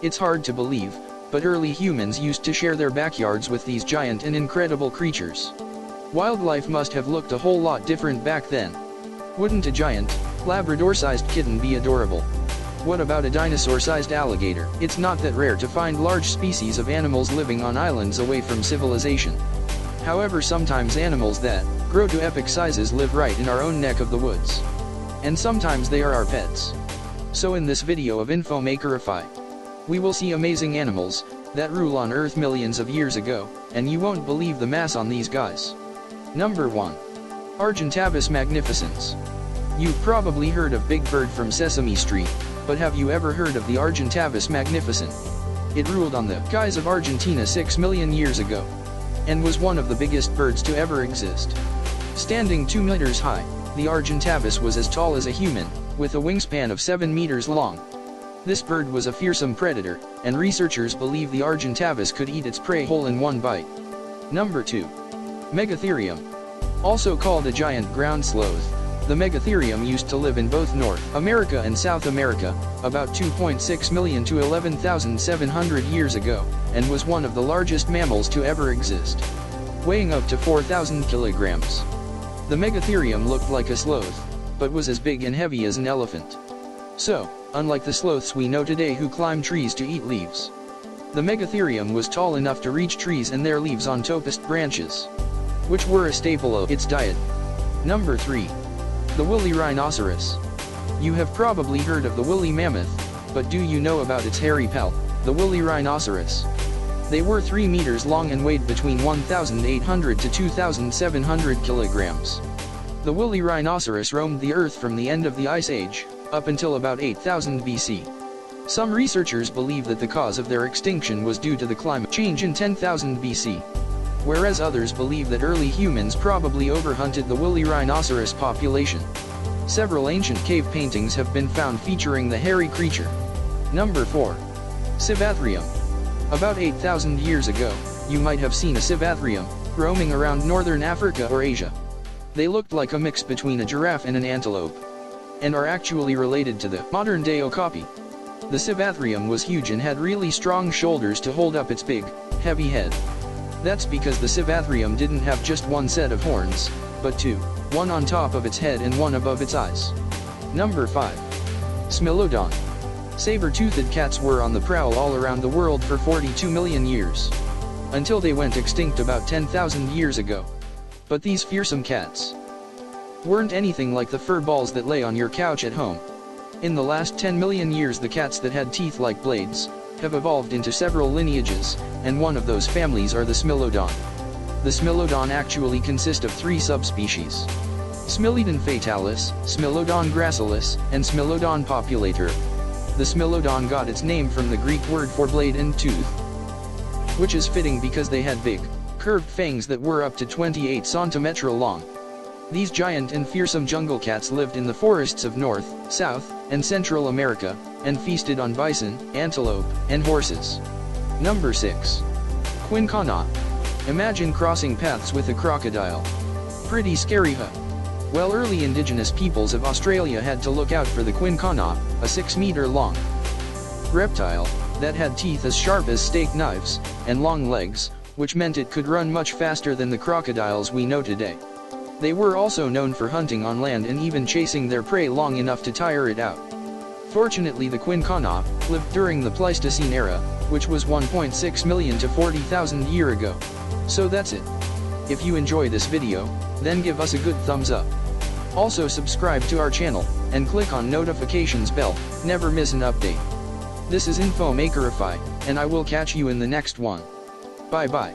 It's hard to believe, but early humans used to share their backyards with these giant and incredible creatures. Wildlife must have looked a whole lot different back then. Wouldn't a giant, Labrador-sized kitten be adorable? What about a dinosaur-sized alligator? It's not that rare to find large species of animals living on islands away from civilization. However, sometimes animals that grow to epic sizes live right in our own neck of the woods. And sometimes they are our pets. So in this video of infomakerify, we will see amazing animals that rule on Earth millions of years ago, and you won't believe the mass on these guys. Number 1. Argentavis magnificens. You've probably heard of Big Bird from Sesame Street, but have you ever heard of the Argentavis magnificent? It ruled on the skies of Argentina 6 million years ago, and was one of the biggest birds to ever exist. Standing 2 meters high, the Argentavis was as tall as a human, with a wingspan of 7 meters long. This bird was a fearsome predator, and researchers believe the Argentavis could eat its prey whole in one bite. Number 2. Megatherium. Also called a giant ground sloth, the Megatherium used to live in both North America and South America, about 2.6 million to 11,700 years ago, and was one of the largest mammals to ever exist, weighing up to 4,000 kilograms. The Megatherium looked like a sloth, but was as big and heavy as an elephant. So, unlike the sloths we know today who climb trees to eat leaves, the Megatherium was tall enough to reach trees and their leaves on topest branches, which were a staple of its diet. Number 3. The woolly rhinoceros. You have probably heard of the woolly mammoth, but do you know about its hairy pal, the woolly rhinoceros? They were 3 meters long and weighed between 1,800 to 2,700 kilograms. The woolly rhinoceros roamed the earth from the end of the Ice Age, up until about 8000 BC. Some researchers believe that the cause of their extinction was due to the climate change in 10,000 BC. Whereas others believe that early humans probably overhunted the woolly rhinoceros population. Several ancient cave paintings have been found featuring the hairy creature. Number 4. Civathrium. About 8,000 years ago, you might have seen a civathrium roaming around northern Africa or Asia. They looked like a mix between a giraffe and an antelope, and are actually related to the modern-day okapi. The civathrium was huge and had really strong shoulders to hold up its big, heavy head. That's because the civathrium didn't have just one set of horns, but two, one on top of its head and one above its eyes. Number 5. Smilodon. Saber-toothed cats were on the prowl all around the world for 42 million years, until they went extinct about 10,000 years ago. But these fearsome cats weren't anything like the fur balls that lay on your couch at home. In the last 10 million years, the cats that had teeth like blades have evolved into several lineages, and one of those families are the Smilodon. The Smilodon actually consist of 3 subspecies: Smilodon fatalis, Smilodon gracilis, and Smilodon populator. The Smilodon got its name from the Greek word for blade and tooth, which is fitting because they had big, curved fangs that were up to 28 centimeters long. These giant and fearsome jungle cats lived in the forests of North, South, and Central America, and feasted on bison, antelope, and horses. Number 6. Quincana. Imagine crossing paths with a crocodile. Pretty scary, huh? Well, early indigenous peoples of Australia had to look out for the quincana, a 6-meter-long reptile that had teeth as sharp as steak knives, and long legs, which meant it could run much faster than the crocodiles we know today. They were also known for hunting on land and even chasing their prey long enough to tire it out. Fortunately, the quincana lived during the Pleistocene era, which was 1.6 million to 40,000 years ago. So that's it. If you enjoy this video, then give us a good thumbs up. Also subscribe to our channel, and click on notifications bell, never miss an update. This is infomakerify, and I will catch you in the next one. Bye bye.